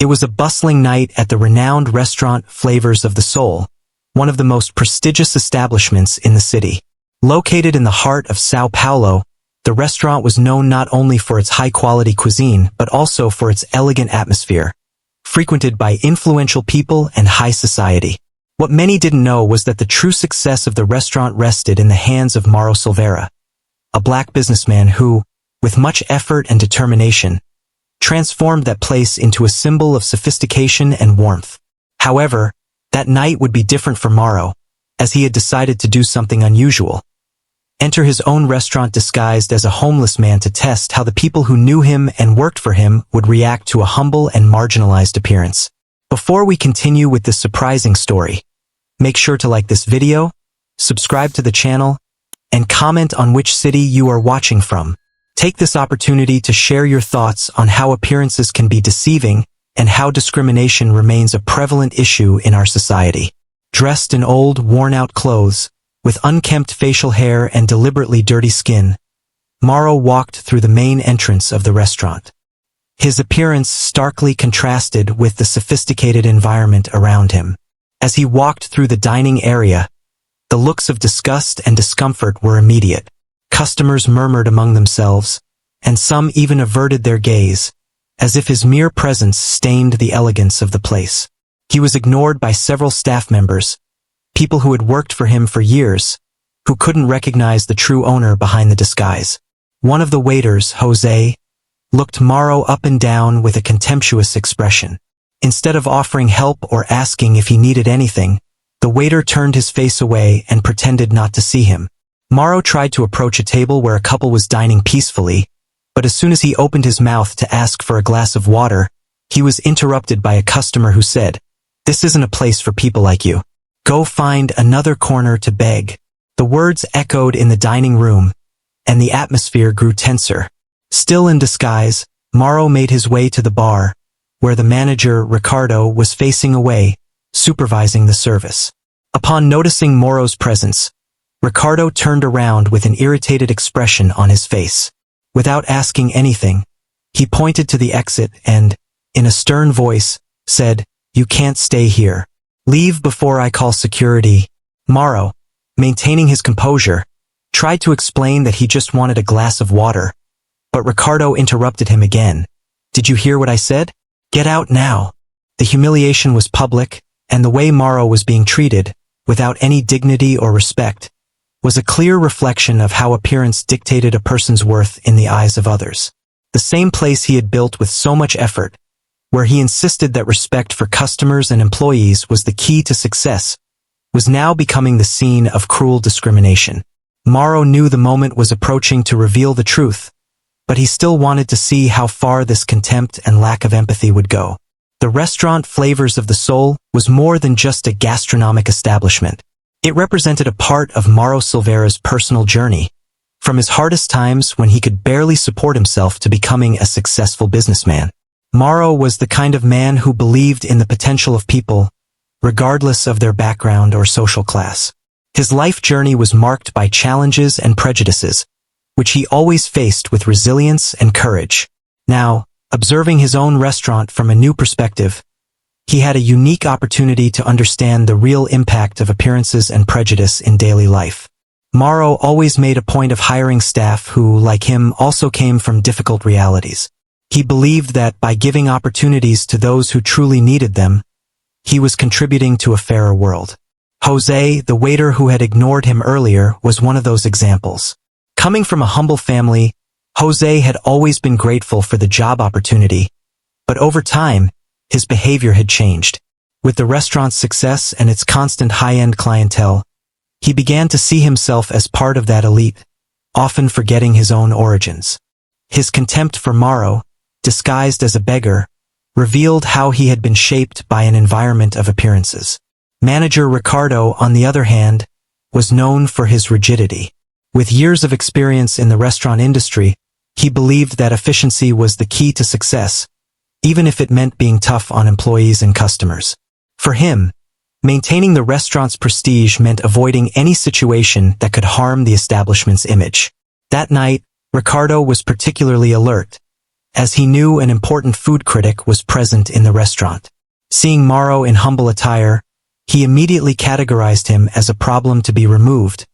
It was a bustling night at the renowned restaurant Flavors of the Soul, one of the most prestigious establishments in the city. Located in the heart of Sao Paulo, the restaurant was known not only for its high-quality cuisine but also for its elegant atmosphere, frequented by influential people and high society. What many didn't know was that the true success of the restaurant rested in the hands of Mauro Silveira, a black businessman who, with much effort and determination, transformed that place into a symbol of sophistication and warmth. However, that night would be different for Mauro, as he had decided to do something unusual. Enter his own restaurant disguised as a homeless man to test how the people who knew him and worked for him would react to a humble and marginalized appearance. Before we continue with this surprising story, make sure to like this video, subscribe to the channel, and comment on which city you are watching from. Take this opportunity to share your thoughts on how appearances can be deceiving and how discrimination remains a prevalent issue in our society. Dressed in old, worn-out clothes, with unkempt facial hair and deliberately dirty skin, Mauro walked through the main entrance of the restaurant. His appearance starkly contrasted with the sophisticated environment around him. As he walked through the dining area, the looks of disgust and discomfort were immediate. Customers murmured among themselves, and some even averted their gaze, as if his mere presence stained the elegance of the place. He was ignored by several staff members, people who had worked for him for years, who couldn't recognize the true owner behind the disguise. One of the waiters, Jose, looked Mauro up and down with a contemptuous expression. Instead of offering help or asking if he needed anything, the waiter turned his face away and pretended not to see him. Mauro tried to approach a table where a couple was dining peacefully, but as soon as he opened his mouth to ask for a glass of water, he was interrupted by a customer who said, "This isn't a place for people like you. Go find another corner to beg." The words echoed in the dining room, and the atmosphere grew tenser. Still in disguise, Mauro made his way to the bar, where the manager, Ricardo, was facing away, supervising the service. Upon noticing Mauro's presence, Ricardo turned around with an irritated expression on his face. Without asking anything, he pointed to the exit and, in a stern voice, said, "You can't stay here. Leave before I call security." Mauro, maintaining his composure, tried to explain that he just wanted a glass of water, but Ricardo interrupted him again. "Did you hear what I said? Get out now." The humiliation was public, and the way Mauro was being treated, without any dignity or respect, was a clear reflection of how appearance dictated a person's worth in the eyes of others. The same place he had built with so much effort, where he insisted that respect for customers and employees was the key to success, was now becoming the scene of cruel discrimination. Mauro knew the moment was approaching to reveal the truth, but he still wanted to see how far this contempt and lack of empathy would go. The restaurant Flavors of the Soul was more than just a gastronomic establishment. It represented a part of Mauro Silveira's personal journey, from his hardest times when he could barely support himself to becoming a successful businessman. Mauro was the kind of man who believed in the potential of people, regardless of their background or social class. His life journey was marked by challenges and prejudices, which he always faced with resilience and courage. Now, observing his own restaurant from a new perspective, he had a unique opportunity to understand the real impact of appearances and prejudice in daily life. Mauro always made a point of hiring staff who, like him, also came from difficult realities. He believed that by giving opportunities to those who truly needed them, he was contributing to a fairer world. Jose, the waiter who had ignored him earlier, was one of those examples. Coming from a humble family, Jose had always been grateful for the job opportunity, but over time, his behavior had changed. With the restaurant's success and its constant high-end clientele, he began to see himself as part of that elite, often forgetting his own origins. His contempt for Mauro, disguised as a beggar, revealed how he had been shaped by an environment of appearances. Manager Ricardo, on the other hand, was known for his rigidity. With years of experience in the restaurant industry, he believed that efficiency was the key to success, even if it meant being tough on employees and customers. For him, maintaining the restaurant's prestige meant avoiding any situation that could harm the establishment's image. That night, Ricardo was particularly alert, as he knew an important food critic was present in the restaurant. Seeing Mauro in humble attire, he immediately categorized him as a problem to be removed,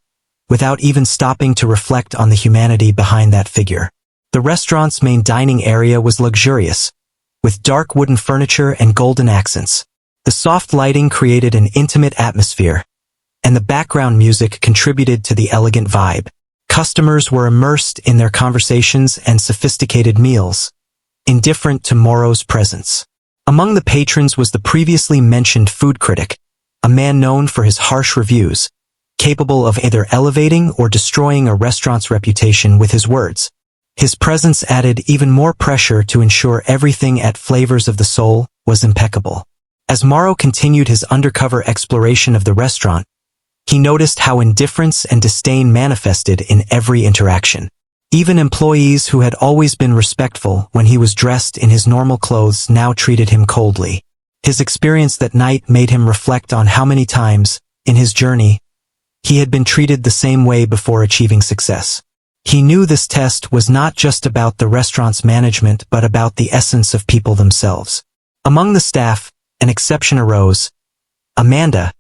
without even stopping to reflect on the humanity behind that figure. The restaurant's main dining area was luxurious, with dark wooden furniture and golden accents. The soft lighting created an intimate atmosphere, and the background music contributed to the elegant vibe. Customers were immersed in their conversations and sophisticated meals, indifferent to Mauro's presence. Among the patrons was the previously mentioned food critic, a man known for his harsh reviews, capable of either elevating or destroying a restaurant's reputation with his words. His presence added even more pressure to ensure everything at Flavors of the Soul was impeccable. As Mauro continued his undercover exploration of the restaurant, he noticed how indifference and disdain manifested in every interaction. Even employees who had always been respectful when he was dressed in his normal clothes now treated him coldly. His experience that night made him reflect on how many times, in his journey, he had been treated the same way before achieving success. He knew this test was not just about the restaurant's management but about the essence of people themselves. Among the staff, an exception arose. Amanda,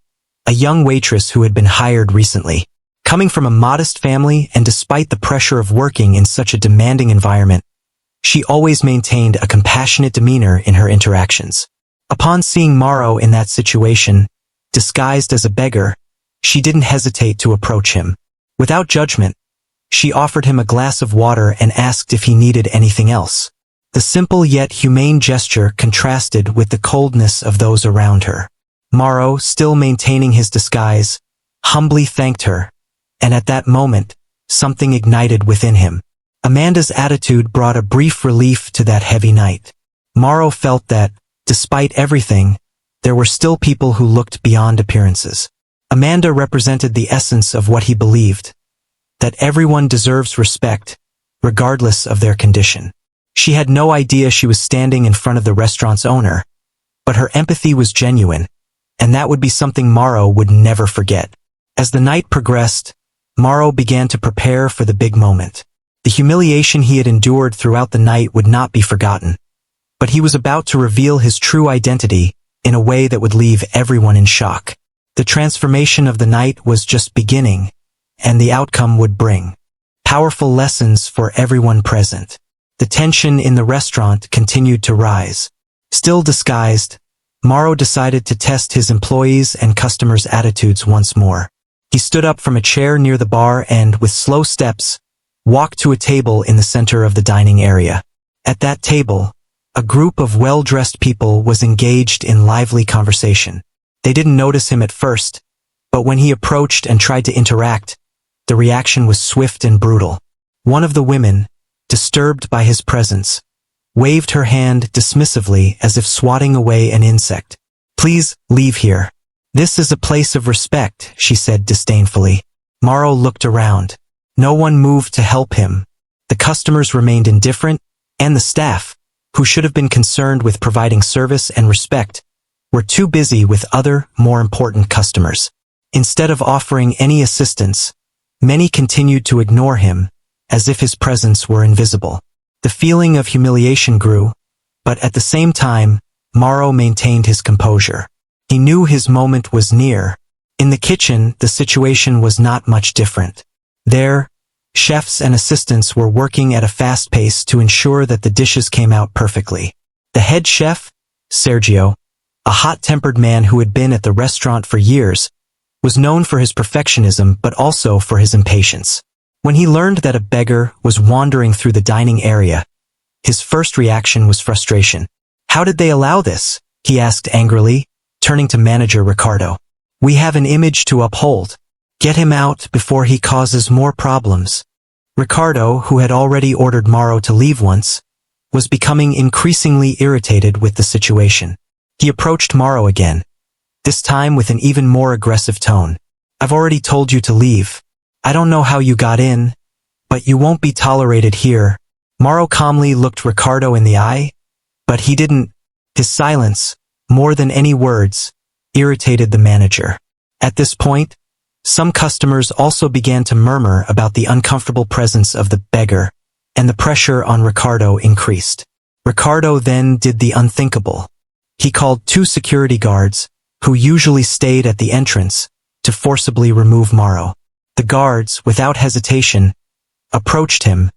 a young waitress who had been hired recently. Coming from a modest family and despite the pressure of working in such a demanding environment, she always maintained a compassionate demeanor in her interactions. Upon seeing Mauro in that situation, disguised as a beggar, she didn't hesitate to approach him. Without judgment, she offered him a glass of water and asked if he needed anything else. The simple yet humane gesture contrasted with the coldness of those around her. Mauro, still maintaining his disguise, humbly thanked her, and at that moment, something ignited within him. Amanda's attitude brought a brief relief to that heavy night. Mauro felt that, despite everything, there were still people who looked beyond appearances. Amanda represented the essence of what he believed, that everyone deserves respect, regardless of their condition. She had no idea she was standing in front of the restaurant's owner, but her empathy was genuine, and that would be something Mauro would never forget. As the night progressed, Mauro began to prepare for the big moment. The humiliation he had endured throughout the night would not be forgotten, but he was about to reveal his true identity in a way that would leave everyone in shock. The transformation of the night was just beginning, and the outcome would bring powerful lessons for everyone present. The tension in the restaurant continued to rise. Still disguised, Mauro decided to test his employees' and customers' attitudes once more. He stood up from a chair near the bar and, with slow steps, walked to a table in the center of the dining area. At that table, a group of well-dressed people was engaged in lively conversation. They didn't notice him at first, but when he approached and tried to interact, the reaction was swift and brutal. One of the women, disturbed by his presence, waved her hand dismissively as if swatting away an insect. "Please, leave here. This is a place of respect," she said disdainfully. Mauro looked around. No one moved to help him. The customers remained indifferent, and the staff, who should have been concerned with providing service and respect, were too busy with other, more important customers. Instead of offering any assistance, many continued to ignore him, as if his presence were invisible. The feeling of humiliation grew, but at the same time, Mauro maintained his composure. He knew his moment was near. In the kitchen, the situation was not much different. There, chefs and assistants were working at a fast pace to ensure that the dishes came out perfectly. The head chef, Sergio, a hot-tempered man who had been at the restaurant for years, was known for his perfectionism but also for his impatience. When he learned that a beggar was wandering through the dining area, his first reaction was frustration. "How did they allow this?" he asked angrily, turning to manager Ricardo. "We have an image to uphold. Get him out before he causes more problems." Ricardo, who had already ordered Mauro to leave once, was becoming increasingly irritated with the situation. He approached Mauro again, this time with an even more aggressive tone. "I've already told you to leave. I don't know how you got in, but you won't be tolerated here." Mauro calmly looked Ricardo in the eye, but he didn't. His silence, more than any words, irritated the manager. At this point, some customers also began to murmur about the uncomfortable presence of the beggar, and the pressure on Ricardo increased. Ricardo then did the unthinkable. He called 2 security guards, who usually stayed at the entrance, to forcibly remove Mauro. The guards, without hesitation, approached him,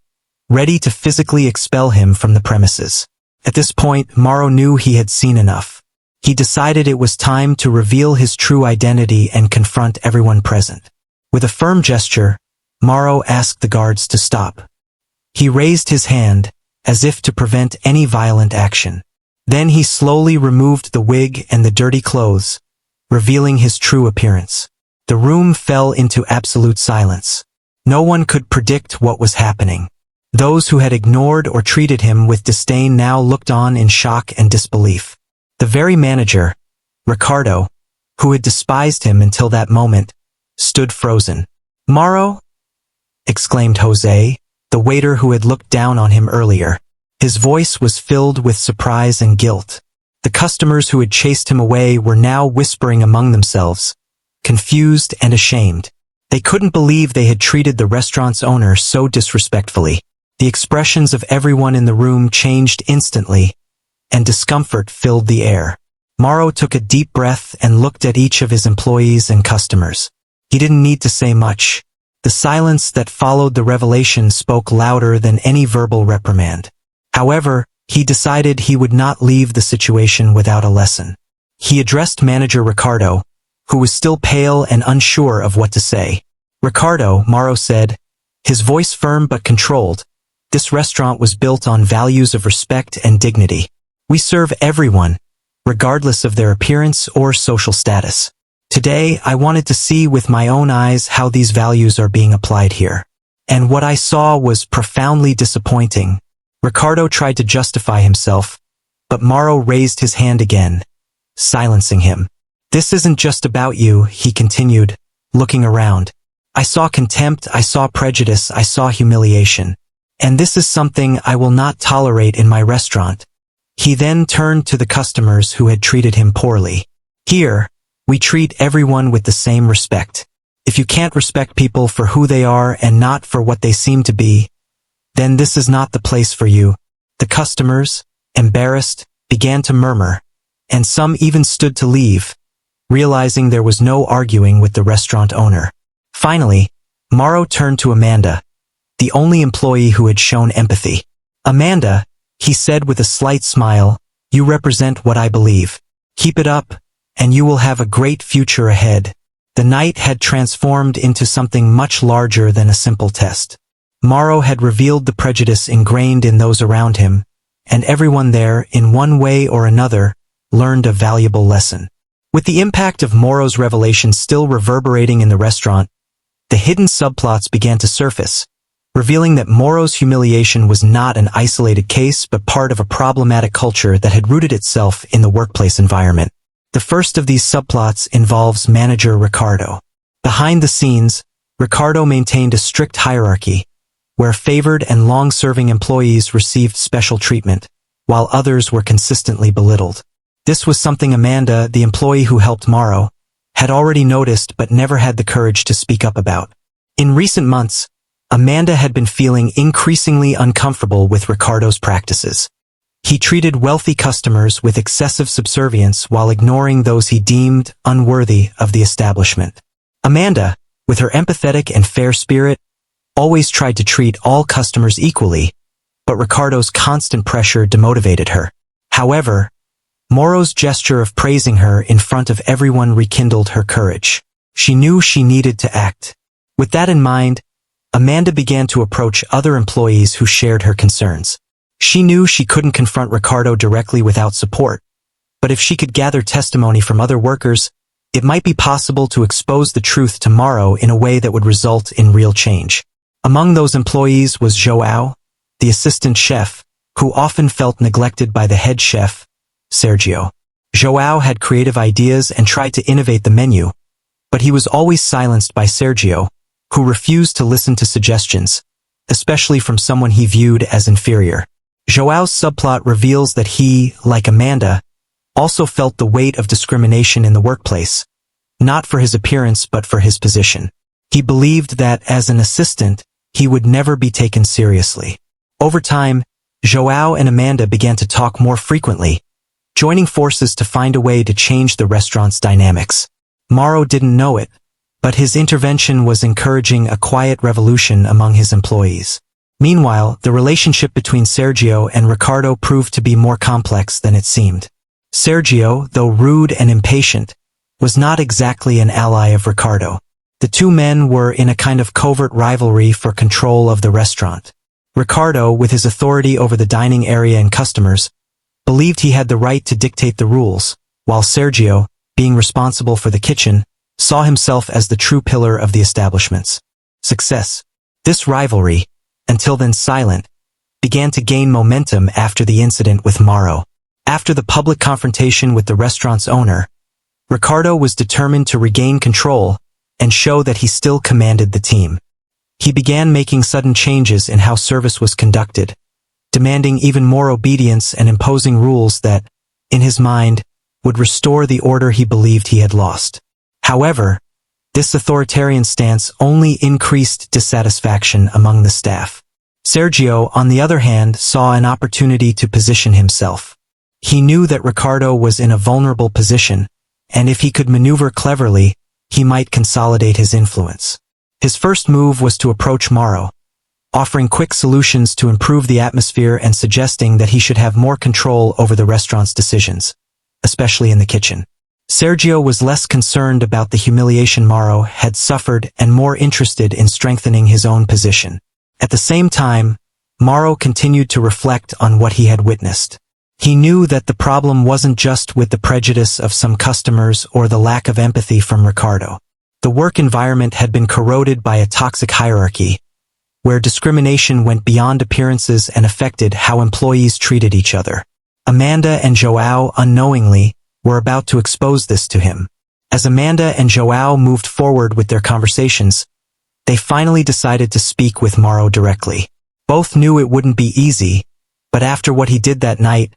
ready to physically expel him from the premises. At this point, Mauro knew he had seen enough. He decided it was time to reveal his true identity and confront everyone present. With a firm gesture, Mauro asked the guards to stop. He raised his hand, as if to prevent any violent action. Then he slowly removed the wig and the dirty clothes, revealing his true appearance. The room fell into absolute silence. No one could predict what was happening. Those who had ignored or treated him with disdain now looked on in shock and disbelief. The very manager, Ricardo, who had despised him until that moment, stood frozen. "Mauro?" exclaimed Jose, the waiter who had looked down on him earlier. His voice was filled with surprise and guilt. The customers who had chased him away were now whispering among themselves, confused and ashamed. They couldn't believe they had treated the restaurant's owner so disrespectfully. The expressions of everyone in the room changed instantly, and discomfort filled the air. Mauro took a deep breath and looked at each of his employees and customers. He didn't need to say much. The silence that followed the revelation spoke louder than any verbal reprimand. However, he decided he would not leave the situation without a lesson. He addressed manager Ricardo, who was still pale and unsure of what to say. "Ricardo," Mauro said, his voice firm but controlled, "this restaurant was built on values of respect and dignity. We serve everyone, regardless of their appearance or social status. Today, I wanted to see with my own eyes how these values are being applied here. And what I saw was profoundly disappointing." Ricardo tried to justify himself, but Mauro raised his hand again, silencing him. "This isn't just about you," he continued, looking around. "I saw contempt, I saw prejudice, I saw humiliation. And this is something I will not tolerate in my restaurant." He then turned to the customers who had treated him poorly. "Here, we treat everyone with the same respect. If you can't respect people for who they are and not for what they seem to be, then this is not the place for you." The customers, embarrassed, began to murmur, and some even stood to leave, realizing there was no arguing with the restaurant owner. Finally, Mauro turned to Amanda, the only employee who had shown empathy. "Amanda," he said with a slight smile, "you represent what I believe. Keep it up, and you will have a great future ahead." The night had transformed into something much larger than a simple test. Mauro had revealed the prejudice ingrained in those around him, and everyone there, in one way or another, learned a valuable lesson. With the impact of Mauro's revelation still reverberating in the restaurant, the hidden subplots began to surface, revealing that Mauro's humiliation was not an isolated case but part of a problematic culture that had rooted itself in the workplace environment. The first of these subplots involves manager Ricardo. Behind the scenes, Ricardo maintained a strict hierarchy, where favored and long-serving employees received special treatment, while others were consistently belittled. This was something Amanda, the employee who helped Mauro, had already noticed but never had the courage to speak up about. In recent months, Amanda had been feeling increasingly uncomfortable with Ricardo's practices. He treated wealthy customers with excessive subservience while ignoring those he deemed unworthy of the establishment. Amanda, with her empathetic and fair spirit, always tried to treat all customers equally, but Ricardo's constant pressure demotivated her. However, Mauro's gesture of praising her in front of everyone rekindled her courage. She knew she needed to act. With that in mind, Amanda began to approach other employees who shared her concerns. She knew she couldn't confront Ricardo directly without support, but if she could gather testimony from other workers, it might be possible to expose the truth to Mauro in a way that would result in real change. Among those employees was João, the assistant chef, who often felt neglected by the head chef, Sergio. João had creative ideas and tried to innovate the menu, but he was always silenced by Sergio, who refused to listen to suggestions, especially from someone he viewed as inferior. João's subplot reveals that he, like Amanda, also felt the weight of discrimination in the workplace, not for his appearance but for his position. He believed that, as an assistant, he would never be taken seriously. Over time, Joao and Amanda began to talk more frequently, joining forces to find a way to change the restaurant's dynamics. Mauro didn't know it, but his intervention was encouraging a quiet revolution among his employees. Meanwhile, the relationship between Sergio and Ricardo proved to be more complex than it seemed. Sergio, though rude and impatient, was not exactly an ally of Ricardo. The two men were in a kind of covert rivalry for control of the restaurant. Ricardo, with his authority over the dining area and customers, believed he had the right to dictate the rules, while Sergio, being responsible for the kitchen, saw himself as the true pillar of the establishment's success. This rivalry, until then silent, began to gain momentum after the incident with Mauro. After the public confrontation with the restaurant's owner, Ricardo was determined to regain control and show that he still commanded the team. He began making sudden changes in how service was conducted, demanding even more obedience and imposing rules that, in his mind, would restore the order he believed he had lost. However, this authoritarian stance only increased dissatisfaction among the staff. Sergio, on the other hand, saw an opportunity to position himself. He knew that Ricardo was in a vulnerable position, and if he could maneuver cleverly, he might consolidate his influence. His first move was to approach Mauro, offering quick solutions to improve the atmosphere and suggesting that he should have more control over the restaurant's decisions, especially in the kitchen. Sergio was less concerned about the humiliation Mauro had suffered and more interested in strengthening his own position. At the same time, Mauro continued to reflect on what he had witnessed. He knew that the problem wasn't just with the prejudice of some customers or the lack of empathy from Ricardo. The work environment had been corroded by a toxic hierarchy, where discrimination went beyond appearances and affected how employees treated each other. Amanda and Joao, unknowingly, were about to expose this to him. As Amanda and Joao moved forward with their conversations, they finally decided to speak with Mauro directly. Both knew it wouldn't be easy, but after what he did that night,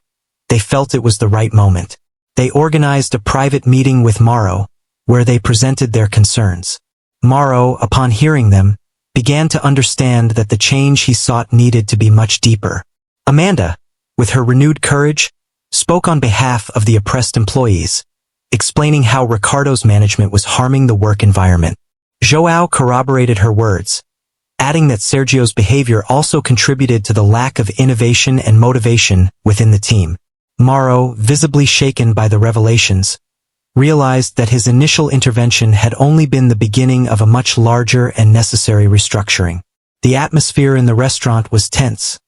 they felt it was the right moment. They organized a private meeting with Mauro, where they presented their concerns. Mauro, upon hearing them, began to understand that the change he sought needed to be much deeper. Amanda, with her renewed courage, spoke on behalf of the oppressed employees, explaining how Ricardo's management was harming the work environment. Joao corroborated her words, adding that Sergio's behavior also contributed to the lack of innovation and motivation within the team. Mauro, visibly shaken by the revelations, realized that his initial intervention had only been the beginning of a much larger and necessary restructuring. The atmosphere in the restaurant was tense,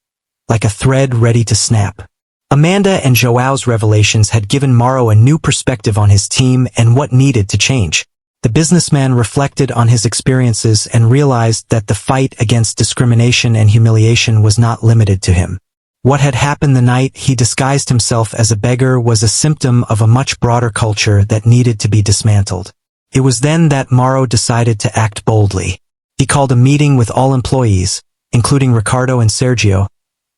like a thread ready to snap. Amanda and Joao's revelations had given Mauro a new perspective on his team and what needed to change. The businessman reflected on his experiences and realized that the fight against discrimination and humiliation was not limited to him. What had happened the night he disguised himself as a beggar was a symptom of a much broader culture that needed to be dismantled. It was then that Mauro decided to act boldly. He called a meeting with all employees, including Ricardo and Sergio,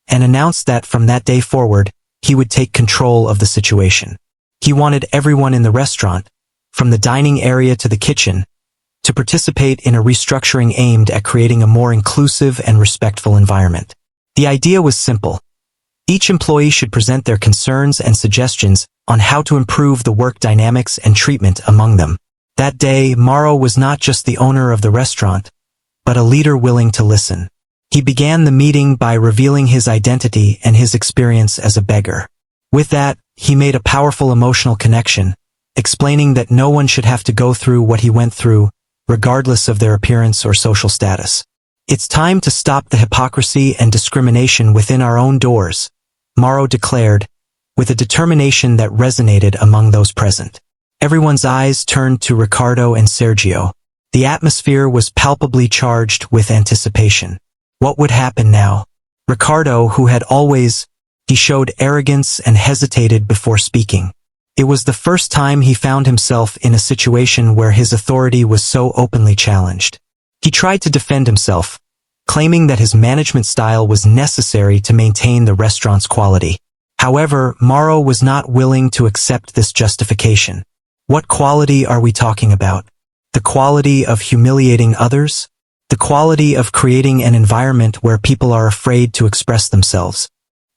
and announced that from that day forward, he would take control of the situation. He wanted everyone in the restaurant, from the dining area to the kitchen, to participate in a restructuring aimed at creating a more inclusive and respectful environment. The idea was simple. Each employee should present their concerns and suggestions on how to improve the work dynamics and treatment among them. That day, Mauro was not just the owner of the restaurant, but a leader willing to listen. He began the meeting by revealing his identity and his experience as a beggar. With that, he made a powerful emotional connection, explaining that no one should have to go through what he went through, regardless of their appearance or social status. It's time to stop the hypocrisy and discrimination within our own doors, Mauro declared, with a determination that resonated among those present. Everyone's eyes turned to Ricardo and Sergio. The atmosphere was palpably charged with anticipation. What would happen now? Ricardo, who had always, he showed arrogance and hesitated before speaking. It was the first time he found himself in a situation where his authority was so openly challenged. He tried to defend himself, claiming that his management style was necessary to maintain the restaurant's quality. However, Mauro was not willing to accept this justification. What quality are we talking about? The quality of humiliating others? the quality of creating an environment where people are afraid to express themselves.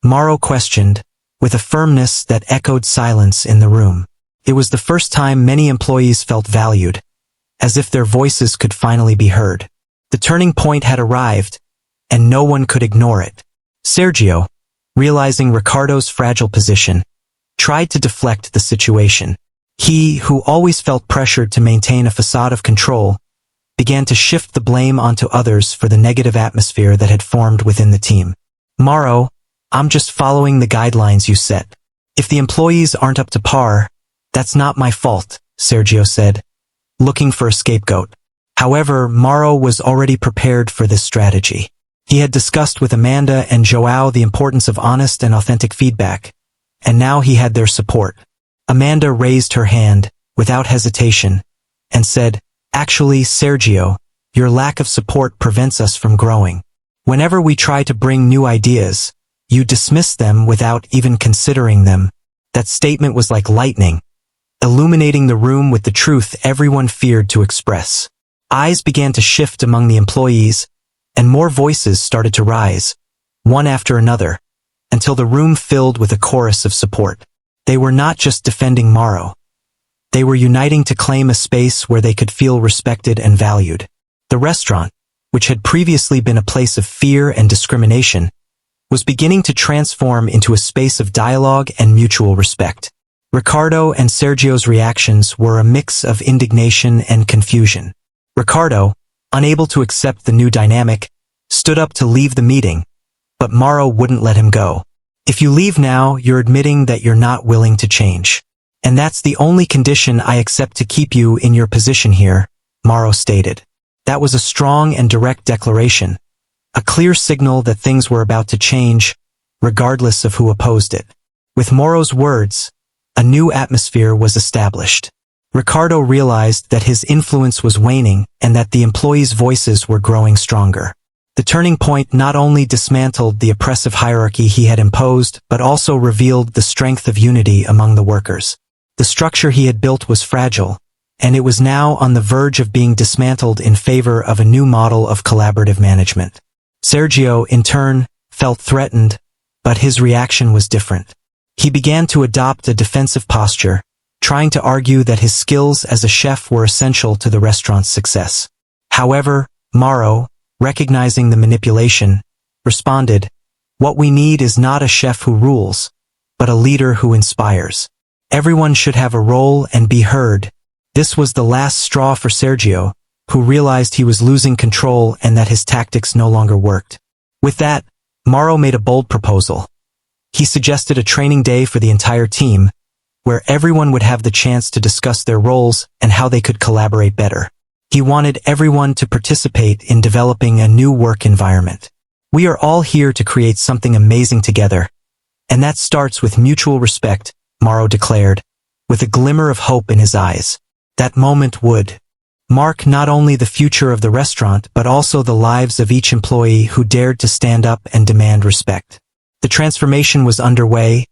Morrow questioned, with a firmness that echoed silence in the room. It was the first time many employees felt valued, as if their voices could finally be heard. The turning point had arrived, and no one could ignore it. Sergio, realizing Ricardo's fragile position, tried to deflect the situation. He, who always felt pressured to maintain a facade of control, began to shift the blame onto others for the negative atmosphere that had formed within the team. Morrow, I'm just following the guidelines you set. If the employees aren't up to par, that's not my fault, Sergio said, looking for a scapegoat. However, Morrow was already prepared for this strategy. He had discussed with Amanda and João the importance of honest and authentic feedback, and now he had their support. Amanda raised her hand, without hesitation, and said, "Actually, Sergio, your lack of support prevents us from growing. Whenever we try to bring new ideas, you dismiss them without even considering them." That statement was like lightning, illuminating the room with the truth everyone feared to express. Eyes began to shift among the employees, and more voices started to rise, one after another, until the room filled with a chorus of support. They were not just defending Morrow. They were uniting to claim a space where they could feel respected and valued. The restaurant, which had previously been a place of fear and discrimination, was beginning to transform into a space of dialogue and mutual respect. Ricardo and Sergio's reactions were a mix of indignation and confusion. Ricardo, unable to accept the new dynamic, stood up to leave the meeting, but Morrow wouldn't let him go. "If you leave now, you're admitting that you're not willing to change. And that's the only condition I accept to keep you in your position here," Morrow stated. That was a strong and direct declaration, a clear signal that things were about to change, regardless of who opposed it. With Morrow's words, a new atmosphere was established. Ricardo realized that his influence was waning and that the employees' voices were growing stronger. The turning point not only dismantled the oppressive hierarchy he had imposed, but also revealed the strength of unity among the workers. The structure he had built was fragile, and it was now on the verge of being dismantled in favor of a new model of collaborative management. Sergio, in turn, felt threatened, but his reaction was different. He began to adopt a defensive posture, trying to argue that his skills as a chef were essential to the restaurant's success. However, Morrow, recognizing the manipulation, responded, "What we need is not a chef who rules, but a leader who inspires. Everyone should have a role and be heard." This was the last straw for Sergio, who realized he was losing control and that his tactics no longer worked. With that, Morrow made a bold proposal. He suggested a training day for the entire team, where everyone would have the chance to discuss their roles and how they could collaborate better. He wanted everyone to participate in developing a new work environment. "We are all here to create something amazing together, and that starts with mutual respect," Morrow declared, with a glimmer of hope in his eyes. That moment would mark not only the future of the restaurant but also the lives of each employee who dared to stand up and demand respect. The transformation was underway,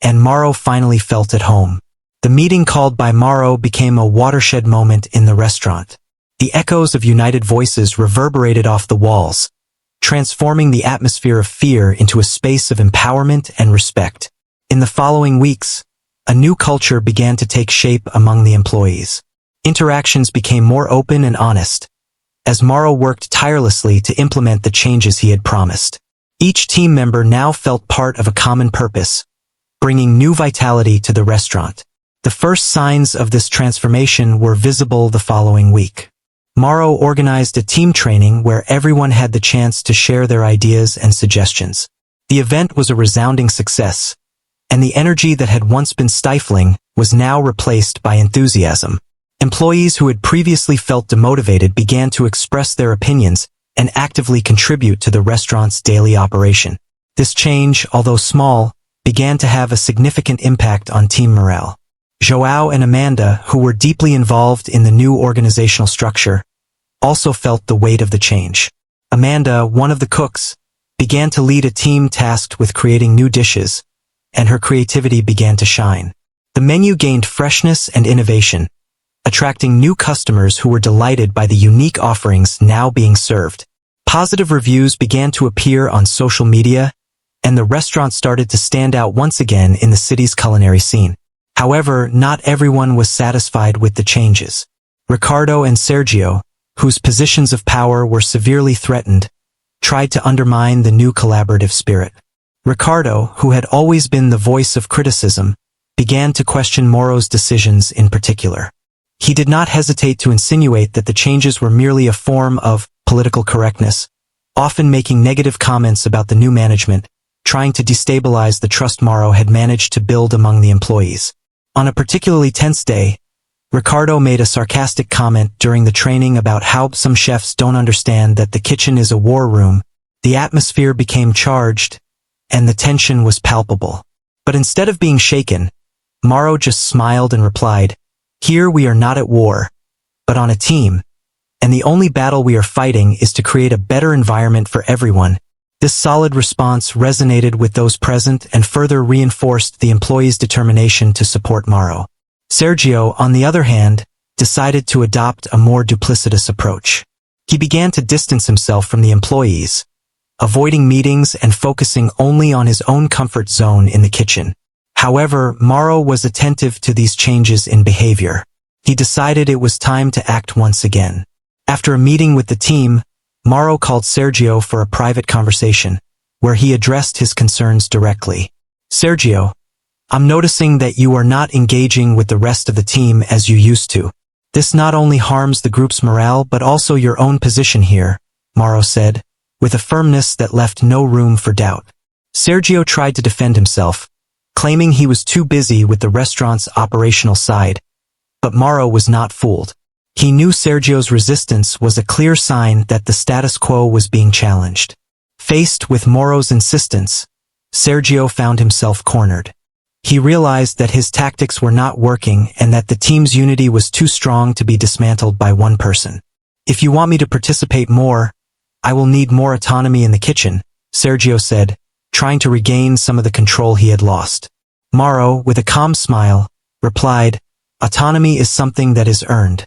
and Morrow finally felt at home. The meeting called by Morrow became a watershed moment in the restaurant. The echoes of united voices reverberated off the walls, transforming the atmosphere of fear into a space of empowerment and respect. In the following weeks, a new culture began to take shape among the employees. Interactions became more open and honest, as Morrow worked tirelessly to implement the changes he had promised. Each team member now felt part of a common purpose, bringing new vitality to the restaurant. The first signs of this transformation were visible the following week. Morrow organized a team training where everyone had the chance to share their ideas and suggestions. The event was a resounding success, and the energy that had once been stifling was now replaced by enthusiasm. Employees who had previously felt demotivated began to express their opinions and actively contribute to the restaurant's daily operation. This change, although small, began to have a significant impact on team morale. João and Amanda, who were deeply involved in the new organizational structure, also felt the weight of the change. Amanda, one of the cooks, began to lead a team tasked with creating new dishes, and her creativity began to shine. The menu gained freshness and innovation, a attracting new customers who were delighted by the unique offerings now being served. Positive reviews began to appear on social media, and the restaurant started to stand out once again in the city's culinary scene. However, not everyone was satisfied with the changes. Ricardo and Sergio, whose positions of power were severely threatened, tried to undermine the new collaborative spirit. Ricardo, who had always been the voice of criticism, began to question Moro's decisions in particular. He did not hesitate to insinuate that the changes were merely a form of political correctness, often making negative comments about the new management, trying to destabilize the trust Moro had managed to build among the employees. On a particularly tense day, Ricardo made a sarcastic comment during the training about how some chefs don't understand that the kitchen is a war room. The atmosphere became charged, and the tension was palpable. But instead of being shaken, Moro just smiled and replied, "Here we are not at war, but on a team, and the only battle we are fighting is to create a better environment for everyone." This solid response resonated with those present and further reinforced the employees' determination to support Moro. Sergio, on the other hand, decided to adopt a more duplicitous approach. He began to distance himself from the employees, avoiding meetings and focusing only on his own comfort zone in the kitchen. However, Moro was attentive to these changes in behavior. He decided it was time to act once again. After a meeting with the team, Moro called Sergio for a private conversation, where he addressed his concerns directly. "Sergio, I'm noticing that you are not engaging with the rest of the team as you used to. This not only harms the group's morale but also your own position here," Moro said, with a firmness that left no room for doubt. Sergio tried to defend himself, claiming he was too busy with the restaurant's operational side, but Moro was not fooled. He knew Sergio's resistance was a clear sign that the status quo was being challenged. Faced with Moro's insistence, Sergio found himself cornered. He realized that his tactics were not working and that the team's unity was too strong to be dismantled by one person. "If you want me to participate more, I will need more autonomy in the kitchen," Sergio said, trying to regain some of the control he had lost. Moro, with a calm smile, replied, "Autonomy is something that is earned,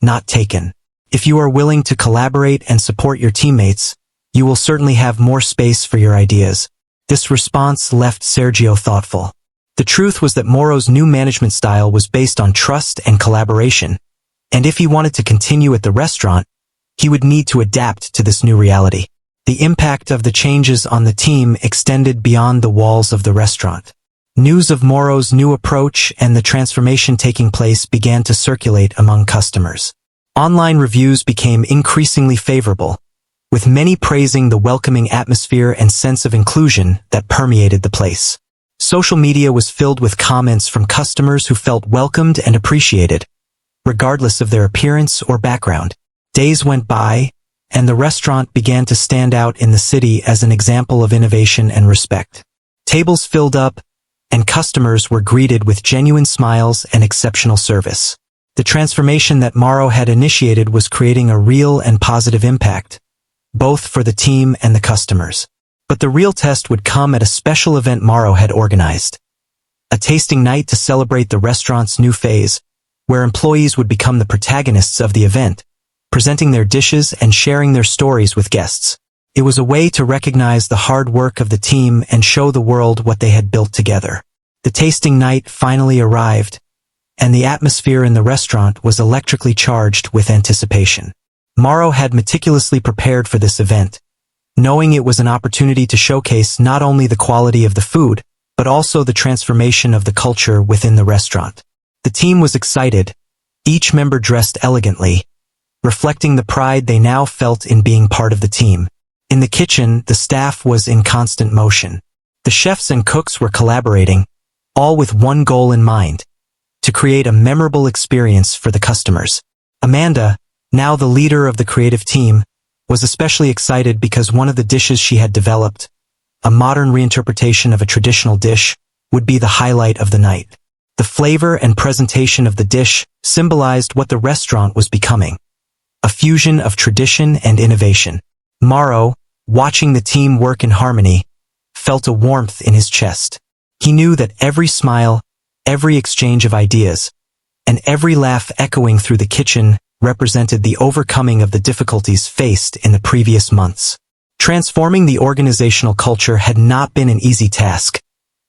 not taken. If you are willing to collaborate and support your teammates, you will certainly have more space for your ideas." This response left Sergio thoughtful. The truth was that Moro's new management style was based on trust and collaboration, and if he wanted to continue at the restaurant, he would need to adapt to this new reality. The impact of the changes on the team extended beyond the walls of the restaurant. News of Moro's new approach and the transformation taking place began to circulate among customers. Online reviews became increasingly favorable, with many praising the welcoming atmosphere and sense of inclusion that permeated the place. Social media was filled with comments from customers who felt welcomed and appreciated, regardless of their appearance or background. Days went by, and the restaurant began to stand out in the city as an example of innovation and respect. Tables filled up, and customers were greeted with genuine smiles and exceptional service. The transformation that Moro had initiated was creating a real and positive impact, both for the team and the customers. But the real test would come at a special event Moro had organized. A tasting night to celebrate the restaurant's new phase, where employees would become the protagonists of the event, presenting their dishes and sharing their stories with guests. It was a way to recognize the hard work of the team and show the world what they had built together. The tasting night finally arrived, and the atmosphere in the restaurant was electrically charged with anticipation. Moro had meticulously prepared for this event, knowing it was an opportunity to showcase not only the quality of the food, but also the transformation of the culture within the restaurant. The team was excited, each member dressed elegantly, reflecting the pride they now felt in being part of the team. In the kitchen, the staff was in constant motion. The chefs and cooks were collaborating, all with one goal in mind: to create a memorable experience for the customers. Amanda, now the leader of the creative team, was especially excited because one of the dishes she had developed, a modern reinterpretation of a traditional dish, would be the highlight of the night. The flavor and presentation of the dish symbolized what the restaurant was becoming: a fusion of tradition and innovation. Moro, watching the team work in harmony, felt a warmth in his chest. He knew that every smile, every exchange of ideas, and every laugh echoing through the kitchen represented the overcoming of the difficulties faced in the previous months. Transforming the organizational culture had not been an easy task,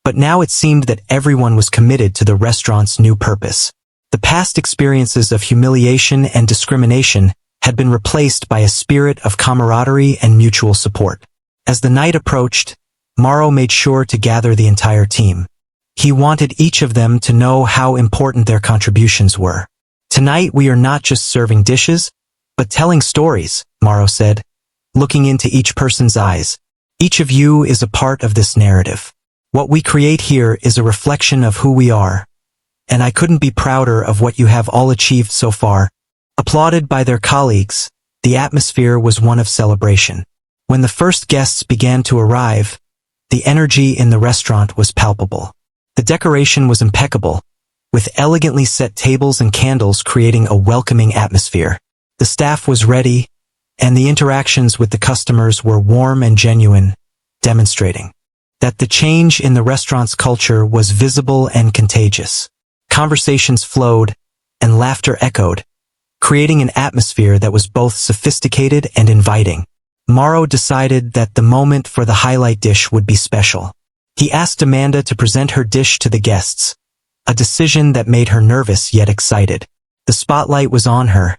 but now it seemed that everyone was committed to the restaurant's new purpose. The past experiences of humiliation and discrimination had been replaced by a spirit of camaraderie and mutual support. As the night approached, Mauro made sure to gather the entire team. He wanted each of them to know how important their contributions were. "Tonight we are not just serving dishes, but telling stories," Mauro said, looking into each person's eyes. "Each of you is a part of this narrative. What we create here is a reflection of who we are, and I couldn't be prouder of what you have all achieved so far." Applauded by their colleagues, the atmosphere was one of celebration. When the first guests began to arrive, the energy in the restaurant was palpable. The decoration was impeccable, with elegantly set tables and candles creating a welcoming atmosphere. The staff was ready, and the interactions with the customers were warm and genuine, demonstrating that the change in the restaurant's culture was visible and contagious. Conversations flowed, and laughter echoed, creating an atmosphere that was both sophisticated and inviting. Mauro decided that the moment for the highlight dish would be special. He asked Amanda to present her dish to the guests, a decision that made her nervous yet excited. The spotlight was on her,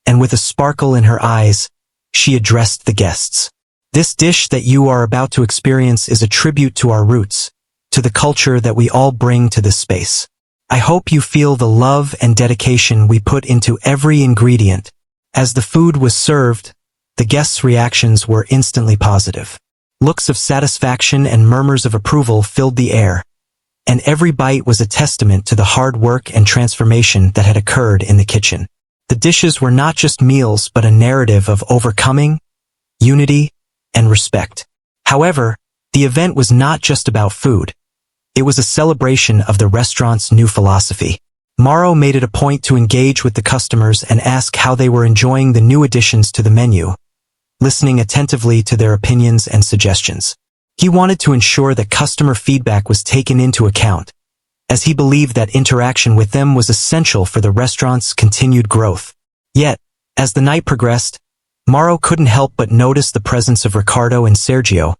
and with a sparkle in her eyes, she addressed the guests. "This dish that you are about to experience is a tribute to our roots, to the culture that we all bring to this space. I hope you feel the love and dedication we put into every ingredient." As the food was served, the guests' reactions were instantly positive. Looks of satisfaction and murmurs of approval filled the air, and every bite was a testament to the hard work and transformation that had occurred in the kitchen. The dishes were not just meals but a narrative of overcoming, unity, and respect. However, the event was not just about food. It was a celebration of the restaurant's new philosophy. Mauro made it a point to engage with the customers and ask how they were enjoying the new additions to the menu, listening attentively to their opinions and suggestions. He wanted to ensure that customer feedback was taken into account, as he believed that interaction with them was essential for the restaurant's continued growth. Yet, as the night progressed, Mauro couldn't help but notice the presence of Ricardo and Sergio,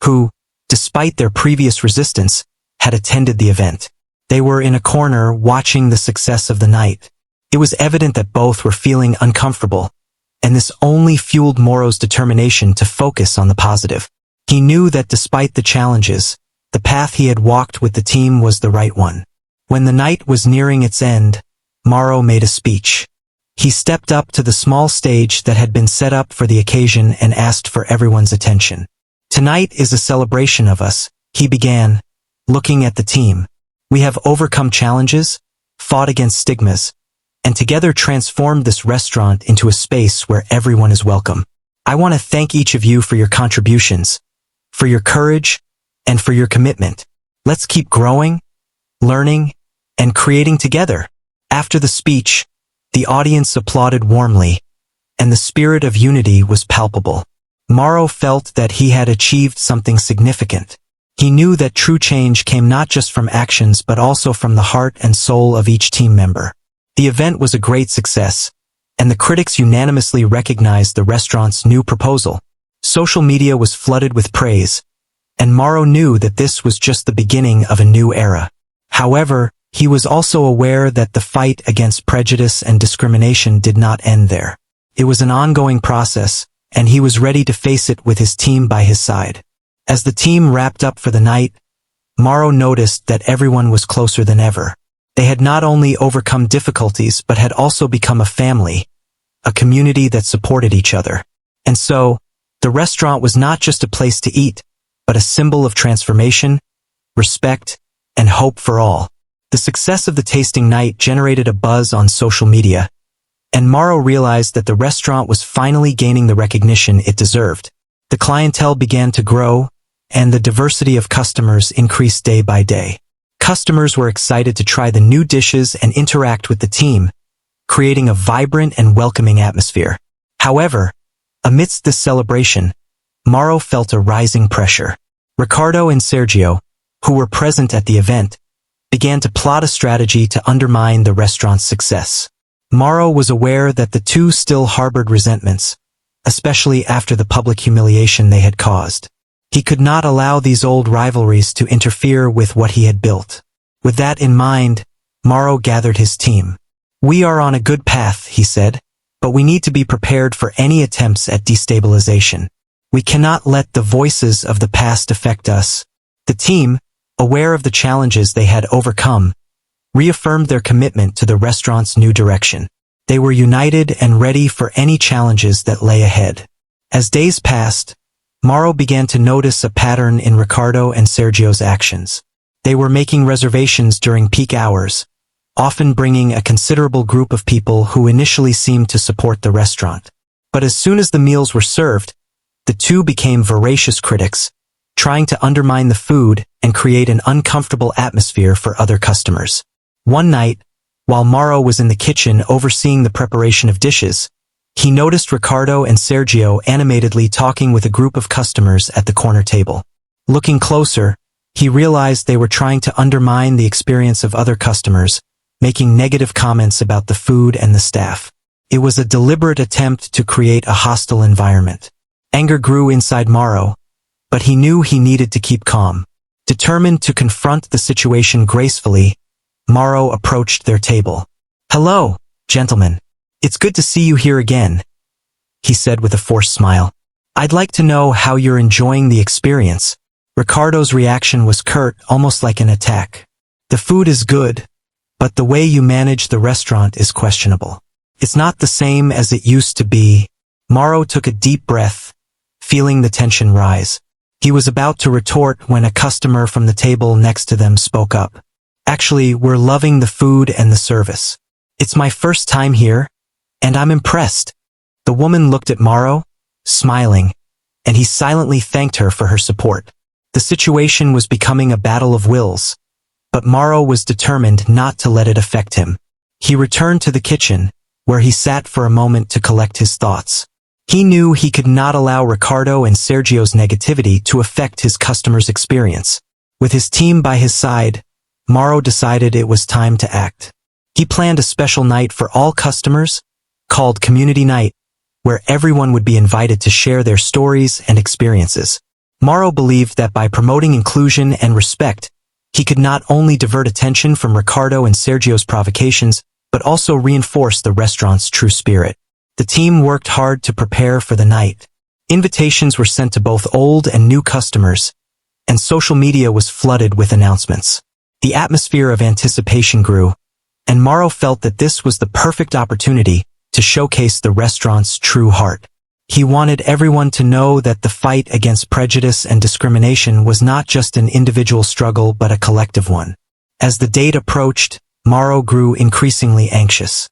who, despite their previous resistance, had attended the event. They were in a corner watching the success of the night. It was evident that both were feeling uncomfortable, and this only fueled Mauro's determination to focus on the positive. He knew that despite the challenges, the path he had walked with the team was the right one. When the night was nearing its end, Mauro made a speech. He stepped up to the small stage that had been set up for the occasion and asked for everyone's attention. "Tonight is a celebration of us," he began, looking at the team. "We have overcome challenges, fought against stigmas, and together transformed this restaurant into a space where everyone is welcome. I want to thank each of you for your contributions, for your courage, and for your commitment. Let's keep growing, learning, and creating together." After the speech, the audience applauded warmly, and the spirit of unity was palpable. Mauro felt that he had achieved something significant. He knew that true change came not just from actions but also from the heart and soul of each team member. The event was a great success, and the critics unanimously recognized the restaurant's new proposal. Social media was flooded with praise, and Mauro knew that this was just the beginning of a new era. However, he was also aware that the fight against prejudice and discrimination did not end there. It was an ongoing process, and he was ready to face it with his team by his side. As the team wrapped up for the night, Mauro noticed that everyone was closer than ever. They had not only overcome difficulties but had also become a family, a community that supported each other. And so, the restaurant was not just a place to eat, but a symbol of transformation, respect, and hope for all. The success of the tasting night generated a buzz on social media, and Mauro realized that the restaurant was finally gaining the recognition it deserved. The clientele began to grow, and the diversity of customers increased day by day. Customers were excited to try the new dishes and interact with the team, creating a vibrant and welcoming atmosphere. However, amidst this celebration, Mauro felt a rising pressure. Ricardo and Sergio, who were present at the event, began to plot a strategy to undermine the restaurant's success. Mauro was aware that the two still harbored resentments, especially after the public humiliation they had caused. He could not allow these old rivalries to interfere with what he had built. With that in mind, Mauro gathered his team. "We are on a good path," he said, "but we need to be prepared for any attempts at destabilization. We cannot let the voices of the past affect us." The team, aware of the challenges they had overcome, reaffirmed their commitment to the restaurant's new direction. They were united and ready for any challenges that lay ahead. As days passed, Mauro began to notice a pattern in Ricardo and Sergio's actions. They were making reservations during peak hours, often bringing a considerable group of people who initially seemed to support the restaurant. But as soon as the meals were served, the two became voracious critics, trying to undermine the food and create an uncomfortable atmosphere for other customers. One night, while Mauro was in the kitchen overseeing the preparation of dishes, he noticed Ricardo and Sergio animatedly talking with a group of customers at the corner table. Looking closer, he realized they were trying to undermine the experience of other customers, making negative comments about the food and the staff. It was a deliberate attempt to create a hostile environment. Anger grew inside Mauro, but he knew he needed to keep calm. Determined to confront the situation gracefully, Mauro approached their table. "Hello, gentlemen. It's good to see you here again," he said with a forced smile. "I'd like to know how you're enjoying the experience." Ricardo's reaction was curt, almost like an attack. "The food is good, but the way you manage the restaurant is questionable. It's not the same as it used to be." Mauro took a deep breath, feeling the tension rise. He was about to retort when a customer from the table next to them spoke up. "Actually, we're loving the food and the service. It's my first time here, and I'm impressed." The woman looked at Mauro, smiling, and he silently thanked her for her support. The situation was becoming a battle of wills, but Mauro was determined not to let it affect him. He returned to the kitchen, where he sat for a moment to collect his thoughts. He knew he could not allow Ricardo and Sergio's negativity to affect his customers' experience. With his team by his side, Mauro decided it was time to act. He planned a special night for all customers, called Community Night, where everyone would be invited to share their stories and experiences. Mauro believed that by promoting inclusion and respect, he could not only divert attention from Ricardo and Sergio's provocations, but also reinforce the restaurant's true spirit. The team worked hard to prepare for the night. Invitations were sent to both old and new customers, and social media was flooded with announcements. The atmosphere of anticipation grew, and Mauro felt that this was the perfect opportunity to showcase the restaurant's true heart. He wanted everyone to know that the fight against prejudice and discrimination was not just an individual struggle but a collective one. As the date approached, Mauro grew increasingly anxious.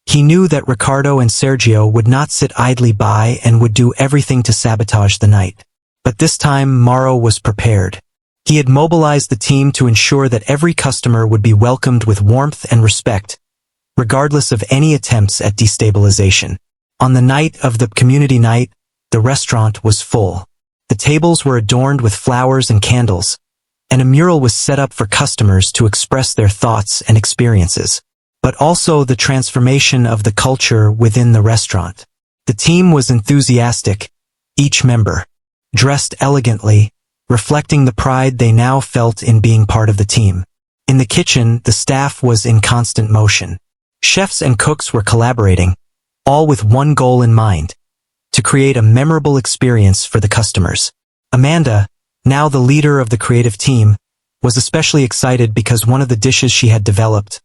He knew that Ricardo and Sergio would not sit idly by and would do everything to sabotage the night. But this time Mauro was prepared. He had mobilized the team to ensure that every customer would be welcomed with warmth and respect, regardless of any attempts at destabilization. On the night of the community night, the restaurant was full. The tables were adorned with flowers and candles, and a mural was set up for customers to express their thoughts and experiences, but also the transformation of the culture within the restaurant. The team was enthusiastic, each member dressed elegantly, reflecting the pride they now felt in being part of the team. In the kitchen, the staff was in constant motion. Chefs and cooks were collaborating, all with one goal in mind: to create a memorable experience for the customers. Amanda, now the leader of the creative team, was especially excited because one of the dishes she had developed,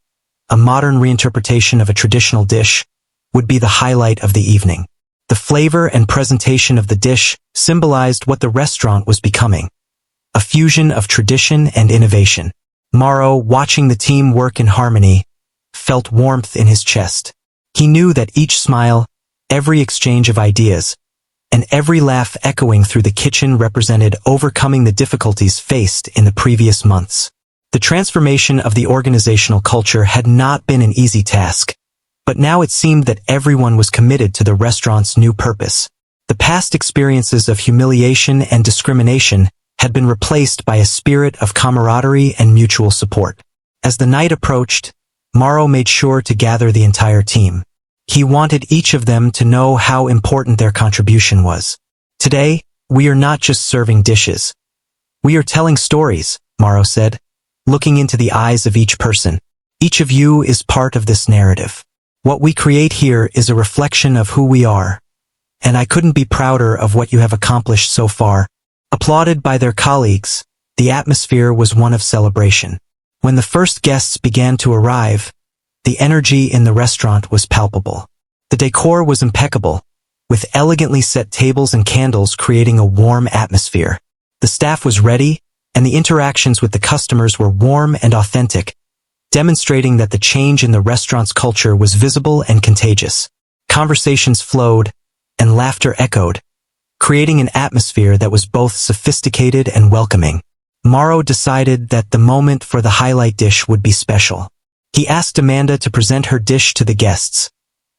a modern reinterpretation of a traditional dish, would be the highlight of the evening. The flavor and presentation of the dish symbolized what the restaurant was becoming: a fusion of tradition and innovation. Mauro, watching the team work in harmony, felt warmth in his chest. He knew that each smile, every exchange of ideas, and every laugh echoing through the kitchen represented overcoming the difficulties faced in the previous months. The transformation of the organizational culture had not been an easy task, but now it seemed that everyone was committed to the restaurant's new purpose. The past experiences of humiliation and discrimination had been replaced by a spirit of camaraderie and mutual support. As the night approached, Mauro made sure to gather the entire team. He wanted each of them to know how important their contribution was. Today, we are not just serving dishes. We are telling stories, Mauro said, looking into the eyes of each person. Each of you is part of this narrative. What we create here is a reflection of who we are, and I couldn't be prouder of what you have accomplished so far. Applauded by their colleagues, the atmosphere was one of celebration. When the first guests began to arrive, the energy in the restaurant was palpable. The decor was impeccable, with elegantly set tables and candles creating a warm atmosphere. The staff was ready, and the interactions with the customers were warm and authentic, demonstrating that the change in the restaurant's culture was visible and contagious. Conversations flowed, and laughter echoed, creating an atmosphere that was both sophisticated and welcoming. Mauro decided that the moment for the highlight dish would be special. He asked Amanda to present her dish to the guests,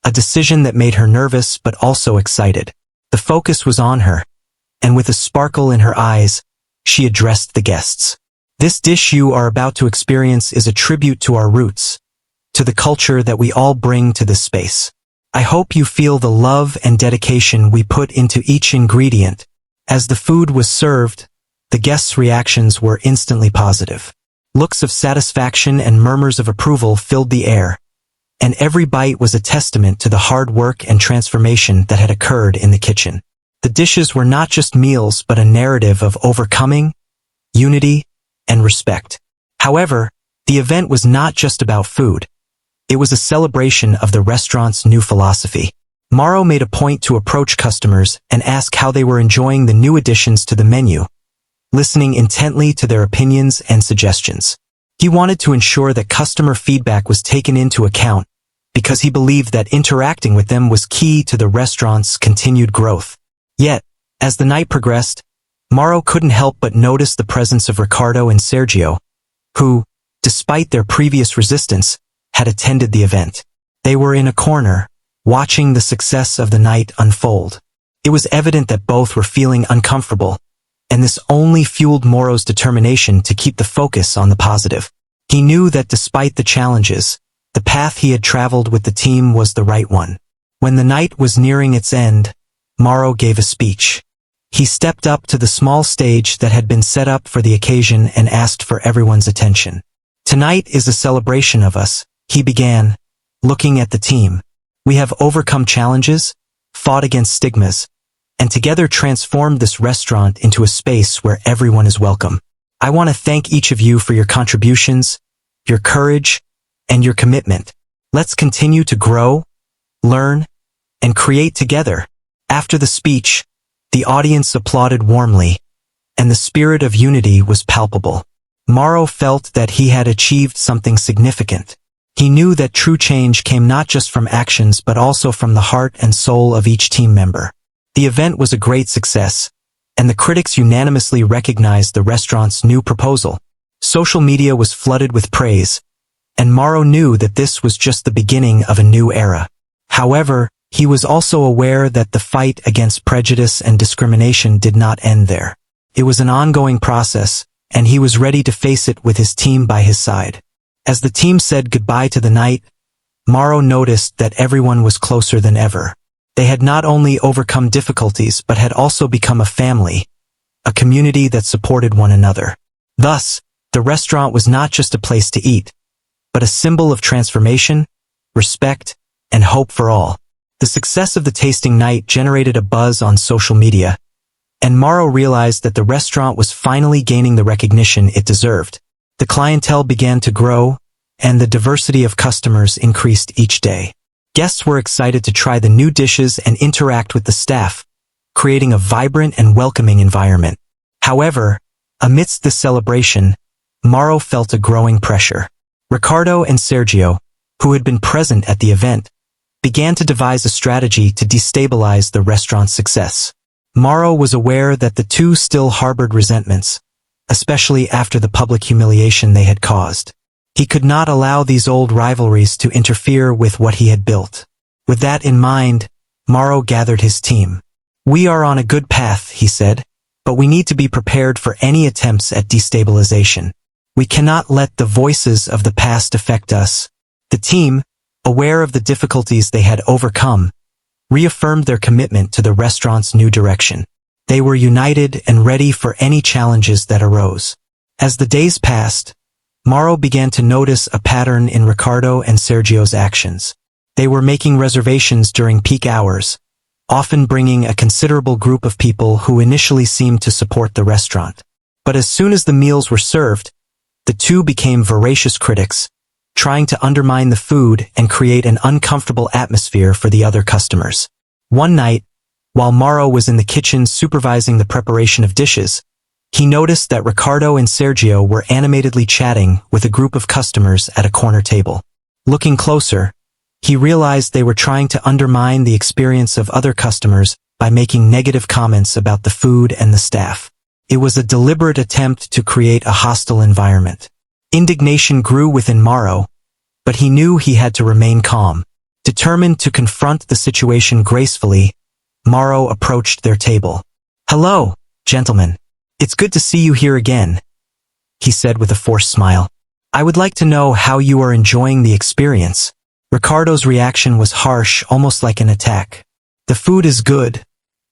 a decision that made her nervous but also excited. The focus was on her, and with a sparkle in her eyes, she addressed the guests. This dish you are about to experience is a tribute to our roots, to the culture that we all bring to this space. I hope you feel the love and dedication we put into each ingredient. As the food was served, the guests' reactions were instantly positive. Looks of satisfaction and murmurs of approval filled the air, and every bite was a testament to the hard work and transformation that had occurred in the kitchen. The dishes were not just meals but a narrative of overcoming, unity, and respect. However, the event was not just about food. It was a celebration of the restaurant's new philosophy. Mauro made a point to approach customers and ask how they were enjoying the new additions to the menu, listening intently to their opinions and suggestions. He wanted to ensure that customer feedback was taken into account because he believed that interacting with them was key to the restaurant's continued growth. Yet, as the night progressed, Mauro couldn't help but notice the presence of Ricardo and Sergio, who, despite their previous resistance, had attended the event. They were in a corner, watching the success of the night unfold. It was evident that both were feeling uncomfortable, and this only fueled Mauro's determination to keep the focus on the positive. He knew that despite the challenges, the path he had traveled with the team was the right one. When the night was nearing its end, Mauro gave a speech. He stepped up to the small stage that had been set up for the occasion and asked for everyone's attention. Tonight is a celebration of us, he began, looking at the team. We have overcome challenges, fought against stigmas, and together transformed this restaurant into a space where everyone is welcome. I want to thank each of you for your contributions, your courage, and your commitment. Let's continue to grow, learn, and create together. After the speech, the audience applauded warmly, and the spirit of unity was palpable. Mauro felt that he had achieved something significant. He knew that true change came not just from actions but also from the heart and soul of each team member. The event was a great success, and the critics unanimously recognized the restaurant's new proposal. Social media was flooded with praise, and Mauro knew that this was just the beginning of a new era. However, he was also aware that the fight against prejudice and discrimination did not end there. It was an ongoing process, and he was ready to face it with his team by his side. As the team said goodbye to the night, Mauro noticed that everyone was closer than ever. They had not only overcome difficulties but had also become a family, a community that supported one another. Thus, the restaurant was not just a place to eat, but a symbol of transformation, respect, and hope for all. The success of the tasting night generated a buzz on social media, and Mauro realized that the restaurant was finally gaining the recognition it deserved. The clientele began to grow, and the diversity of customers increased each day. Guests were excited to try the new dishes and interact with the staff, creating a vibrant and welcoming environment. However, amidst this celebration, Mauro felt a growing pressure. Ricardo and Sergio, who had been present at the event, began to devise a strategy to destabilize the restaurant's success. Mauro was aware that the two still harbored resentments, especially after the public humiliation they had caused. He could not allow these old rivalries to interfere with what he had built. With that in mind, Mauro gathered his team. We are on a good path, he said, but we need to be prepared for any attempts at destabilization. We cannot let the voices of the past affect us. The team, aware of the difficulties they had overcome, reaffirmed their commitment to the restaurant's new direction. They were united and ready for any challenges that arose. As the days passed, Mauro began to notice a pattern in Ricardo and Sergio's actions. They were making reservations during peak hours, often bringing a considerable group of people who initially seemed to support the restaurant. But as soon as the meals were served, the two became voracious critics, trying to undermine the food and create an uncomfortable atmosphere for the other customers. One night, while Mauro was in the kitchen supervising the preparation of dishes, he noticed that Ricardo and Sergio were animatedly chatting with a group of customers at a corner table. Looking closer, he realized they were trying to undermine the experience of other customers by making negative comments about the food and the staff. It was a deliberate attempt to create a hostile environment. Indignation grew within Mauro, but he knew he had to remain calm. Determined to confront the situation gracefully, Mauro approached their table. "Hello, gentlemen. It's good to see you here again," he said with a forced smile. "I would like to know how you are enjoying the experience." Ricardo's reaction was harsh, almost like an attack. "The food is good,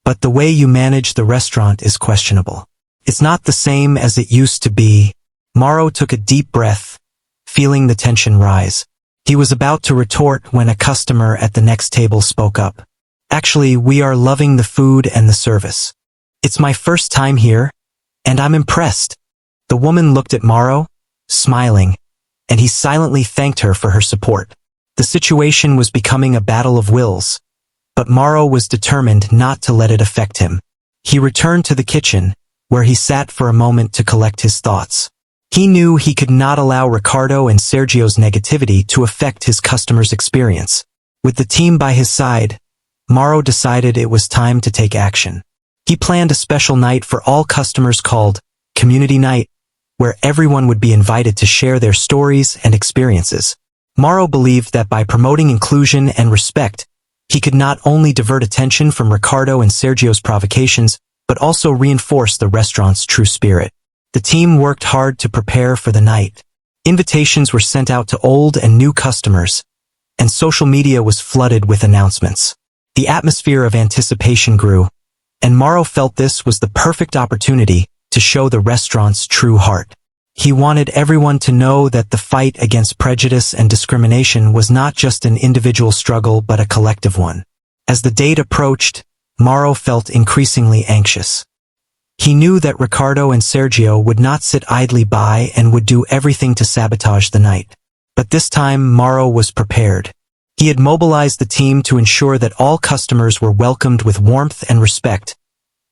but the way you manage the restaurant is questionable. It's not the same as it used to be." Mauro took a deep breath, feeling the tension rise. He was about to retort when a customer at the next table spoke up. "Actually, we are loving the food and the service. It's my first time here, and I'm impressed." The woman looked at Mauro, smiling, and he silently thanked her for her support. The situation was becoming a battle of wills, but Mauro was determined not to let it affect him. He returned to the kitchen, where he sat for a moment to collect his thoughts. He knew he could not allow Ricardo and Sergio's negativity to affect his customers' experience. With the team by his side, Mauro decided it was time to take action. He planned a special night for all customers called Community Night, where everyone would be invited to share their stories and experiences. Mauro believed that by promoting inclusion and respect, he could not only divert attention from Ricardo and Sergio's provocations, but also reinforce the restaurant's true spirit. The team worked hard to prepare for the night. Invitations were sent out to old and new customers, and social media was flooded with announcements. The atmosphere of anticipation grew, and Mauro felt this was the perfect opportunity to show the restaurant's true heart. He wanted everyone to know that the fight against prejudice and discrimination was not just an individual struggle but a collective one. As the date approached, Mauro felt increasingly anxious. He knew that Ricardo and Sergio would not sit idly by and would do everything to sabotage the night. But this time, Mauro was prepared. He had mobilized the team to ensure that all customers were welcomed with warmth and respect,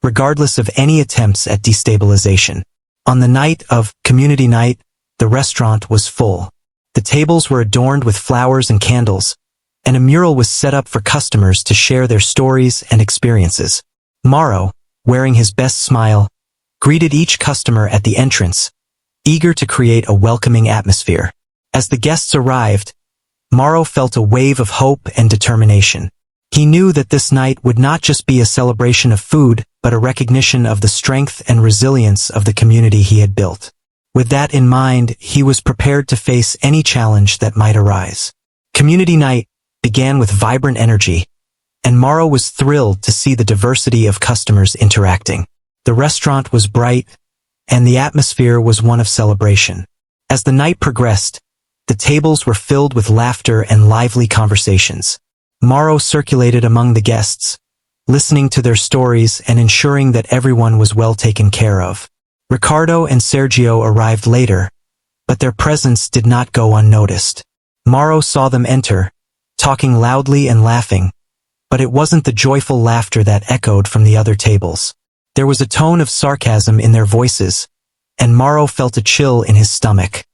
regardless of any attempts at destabilization. On the night of Community Night, the restaurant was full. The tables were adorned with flowers and candles, and a mural was set up for customers to share their stories and experiences. Mauro, wearing his best smile, greeted each customer at the entrance, eager to create a welcoming atmosphere. As the guests arrived, Mauro felt a wave of hope and determination. He knew that this night would not just be a celebration of food, but a recognition of the strength and resilience of the community he had built. With that in mind, he was prepared to face any challenge that might arise. Community Night began with vibrant energy, and Mauro was thrilled to see the diversity of customers interacting. The restaurant was bright, and the atmosphere was one of celebration. As the night progressed, the tables were filled with laughter and lively conversations. Mauro circulated among the guests, listening to their stories and ensuring that everyone was well taken care of. Ricardo and Sergio arrived later, but their presence did not go unnoticed. Mauro saw them enter, talking loudly and laughing, but it wasn't the joyful laughter that echoed from the other tables. There was a tone of sarcasm in their voices, and Mauro felt a chill in his stomach.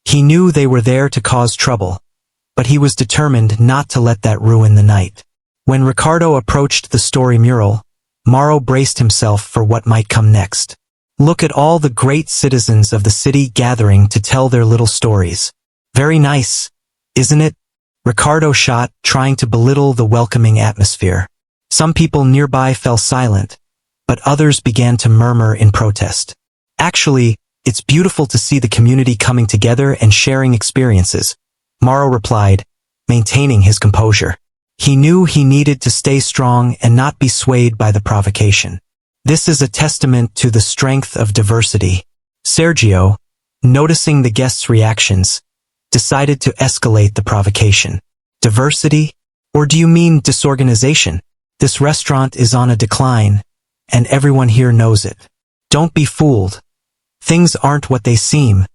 He knew they were there to cause trouble, but he was determined not to let that ruin the night. When Ricardo approached the story mural, Mauro braced himself for what might come next. "Look at all the great citizens of the city gathering to tell their little stories. Very nice, isn't it?" Ricardo shot, trying to belittle the welcoming atmosphere. Some people nearby fell silent, but others began to murmur in protest. "Actually, It's beautiful to see the community coming together and sharing experiences, Mauro replied, maintaining his composure. He knew he needed to stay strong and not be swayed by the provocation. This is a testament to the strength of diversity. Sergio, noticing the guests' reactions, decided to escalate the provocation. Diversity? Or do you mean disorganization? This restaurant is on a decline, and everyone here knows it. Don't be fooled. Things aren't what they seem,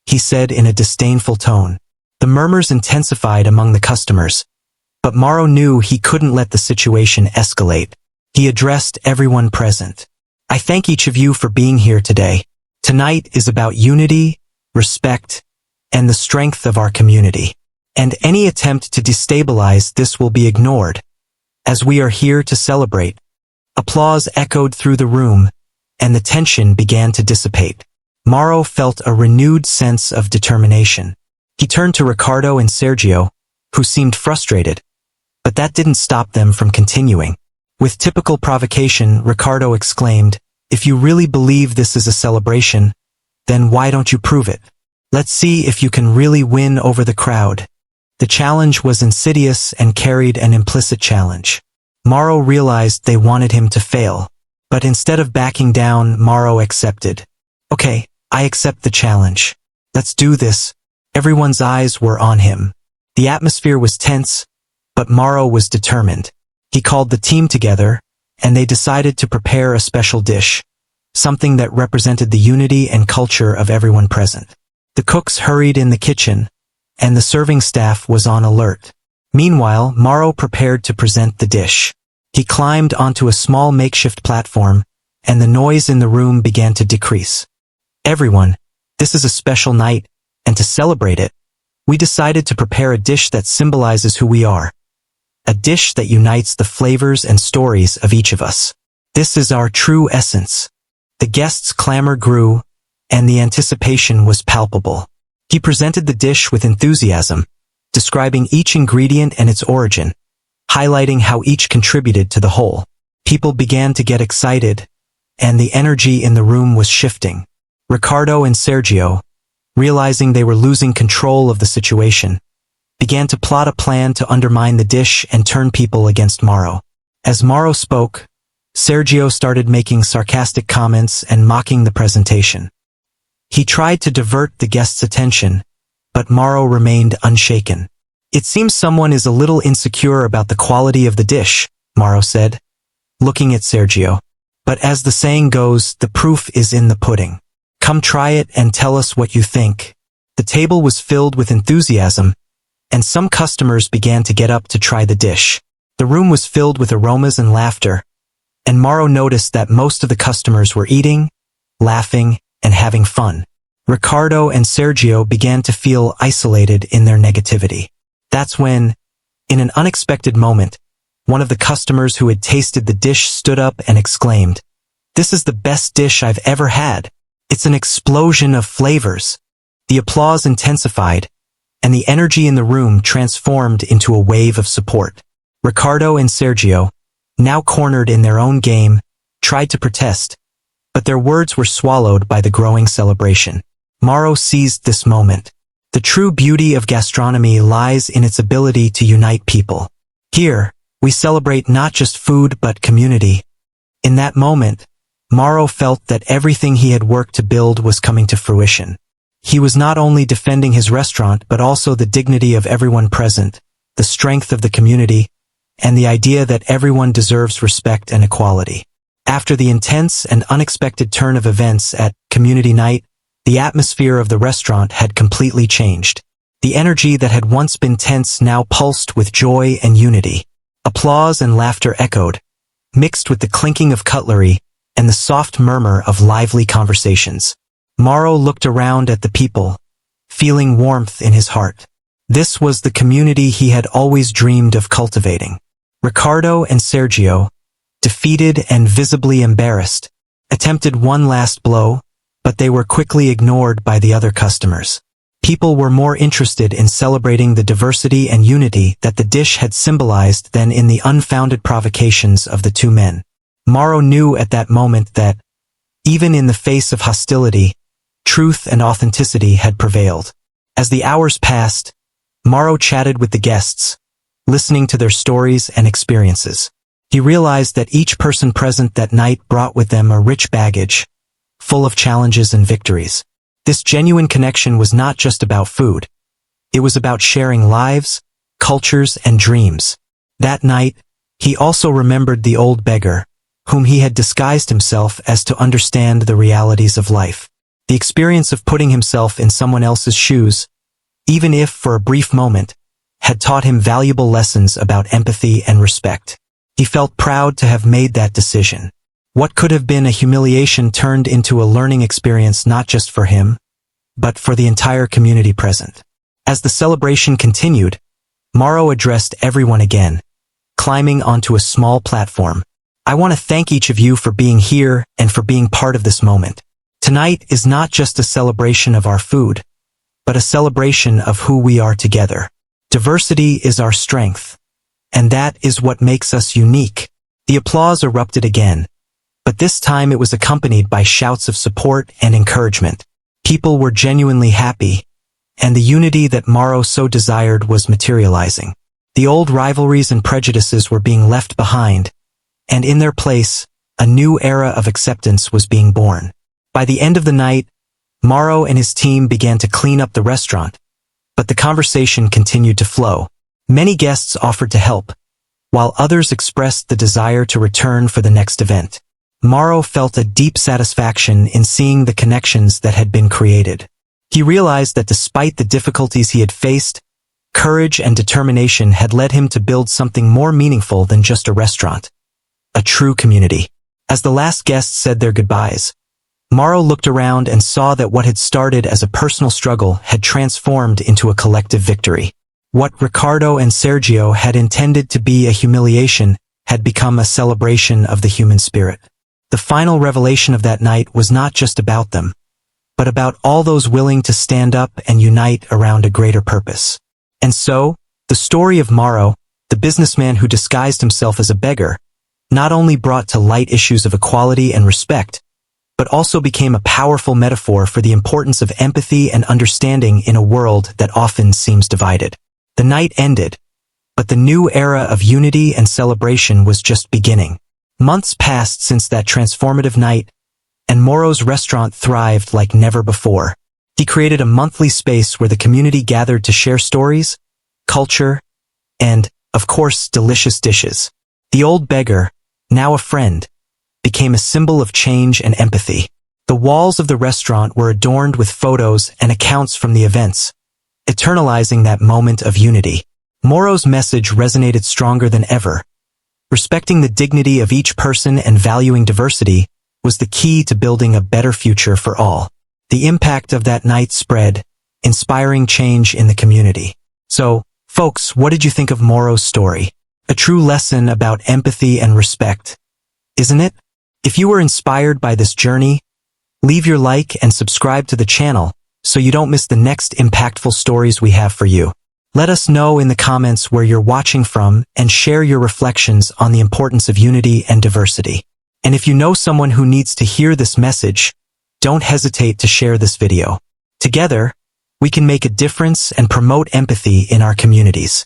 he said in a disdainful tone. The murmurs intensified among the customers, but Mauro knew he couldn't let the situation escalate. He addressed everyone present. I thank each of you for being here today. Tonight is about unity, respect, and the strength of our community. And any attempt to destabilize this will be ignored, as we are here to celebrate. Applause echoed through the room, and the tension began to dissipate. Mauro felt a renewed sense of determination. He turned to Ricardo and Sergio, who seemed frustrated, but that didn't stop them from continuing. With typical provocation, Ricardo exclaimed, "If you really believe this is a celebration, then why don't you prove it? Let's see if you can really win over the crowd." The challenge was insidious and carried an implicit challenge. Mauro realized they wanted him to fail, but instead of backing down, Mauro accepted. "Okay, I accept the challenge. Let's do this." Everyone's eyes were on him. The atmosphere was tense, but Mauro was determined. He called the team together, and they decided to prepare a special dish, something that represented the unity and culture of everyone present. The cooks hurried in the kitchen, and the serving staff was on alert. Meanwhile, Mauro prepared to present the dish. He climbed onto a small makeshift platform, and the noise in the room began to decrease. "Everyone, this is a special night, and to celebrate it, we decided to prepare a dish that symbolizes who we are. A dish that unites the flavors and stories of each of us. This is our true essence." The guests' clamor grew, and the anticipation was palpable. He presented the dish with enthusiasm, describing each ingredient and its origin, highlighting how each contributed to the whole. People began to get excited, and the energy in the room was shifting. Ricardo and Sergio, realizing they were losing control of the situation, began to plot a plan to undermine the dish and turn people against Mauro. As Mauro spoke, Sergio started making sarcastic comments and mocking the presentation. He tried to divert the guests' attention, but Mauro remained unshaken. "It seems someone is a little insecure about the quality of the dish," Mauro said, looking at Sergio. "But as the saying goes, the proof is in the pudding. Come try it and tell us what you think." The table was filled with enthusiasm, and some customers began to get up to try the dish. The room was filled with aromas and laughter, and Mauro noticed that most of the customers were eating, laughing, and having fun. Ricardo and Sergio began to feel isolated in their negativity. That's when, in an unexpected moment, one of the customers who had tasted the dish stood up and exclaimed, "This is the best dish I've ever had. It's an explosion of flavors." The applause intensified, and the energy in the room transformed into a wave of support. Ricardo and Sergio, now cornered in their own game, tried to protest, but their words were swallowed by the growing celebration. Mauro seized this moment. The true beauty of gastronomy lies in its ability to unite people. Here, we celebrate not just food but community. In that moment, Mauro felt that everything he had worked to build was coming to fruition. He was not only defending his restaurant but also the dignity of everyone present, the strength of the community, and the idea that everyone deserves respect and equality. After the intense and unexpected turn of events at Community Night, the atmosphere of the restaurant had completely changed. The energy that had once been tense now pulsed with joy and unity. Applause and laughter echoed, mixed with the clinking of cutlery and the soft murmur of lively conversations. Mauro looked around at the people, feeling warmth in his heart. This was the community he had always dreamed of cultivating. Ricardo and Sergio, defeated and visibly embarrassed, attempted one last blow, but they were quickly ignored by the other customers. People were more interested in celebrating the diversity and unity that the dish had symbolized than in the unfounded provocations of the two men. Mauro knew at that moment that, even in the face of hostility, truth and authenticity had prevailed. As the hours passed, Morrow chatted with the guests, listening to their stories and experiences. He realized that each person present that night brought with them a rich baggage, full of challenges and victories. This genuine connection was not just about food. It was about sharing lives, cultures, and dreams. That night, he also remembered the old beggar, whom he had disguised himself as to understand the realities of life. The experience of putting himself in someone else's shoes, even if for a brief moment, had taught him valuable lessons about empathy and respect. He felt proud to have made that decision. What could have been a humiliation turned into a learning experience not just for him, but for the entire community present. As the celebration continued, Morrow addressed everyone again, climbing onto a small platform. I want to thank each of you for being here and for being part of this moment. Tonight is not just a celebration of our food, but a celebration of who we are together. Diversity is our strength, and that is what makes us unique. The applause erupted again, but this time it was accompanied by shouts of support and encouragement. People were genuinely happy, and the unity that Morrow so desired was materializing. The old rivalries and prejudices were being left behind, and in their place, a new era of acceptance was being born. By the end of the night, Morrow and his team began to clean up the restaurant, but the conversation continued to flow. Many guests offered to help, while others expressed the desire to return for the next event. Morrow felt a deep satisfaction in seeing the connections that had been created. He realized that despite the difficulties he had faced, courage and determination had led him to build something more meaningful than just a restaurant. A true community. As the last guests said their goodbyes, Morrow looked around and saw that what had started as a personal struggle had transformed into a collective victory. What Ricardo and Sergio had intended to be a humiliation had become a celebration of the human spirit. The final revelation of that night was not just about them, but about all those willing to stand up and unite around a greater purpose. And so, the story of Morrow, the businessman who disguised himself as a beggar, not only brought to light issues of equality and respect, but also became a powerful metaphor for the importance of empathy and understanding in a world that often seems divided. The night ended, but the new era of unity and celebration was just beginning. Months passed since that transformative night, and Morrow's restaurant thrived like never before. He created a monthly space where the community gathered to share stories, culture, and, of course, delicious dishes. The old beggar, now a friend, became a symbol of change and empathy. The walls of the restaurant were adorned with photos and accounts from the events, eternalizing that moment of unity. Morrow's message resonated stronger than ever. Respecting the dignity of each person and valuing diversity was the key to building a better future for all. The impact of that night spread, inspiring change in the community. So, folks, what did you think of Morrow's story? A true lesson about empathy and respect, isn't it? If you were inspired by this journey, leave your like and subscribe to the channel so you don't miss the next impactful stories we have for you. Let us know in the comments where you're watching from and share your reflections on the importance of unity and diversity. And if you know someone who needs to hear this message, don't hesitate to share this video. Together, we can make a difference and promote empathy in our communities.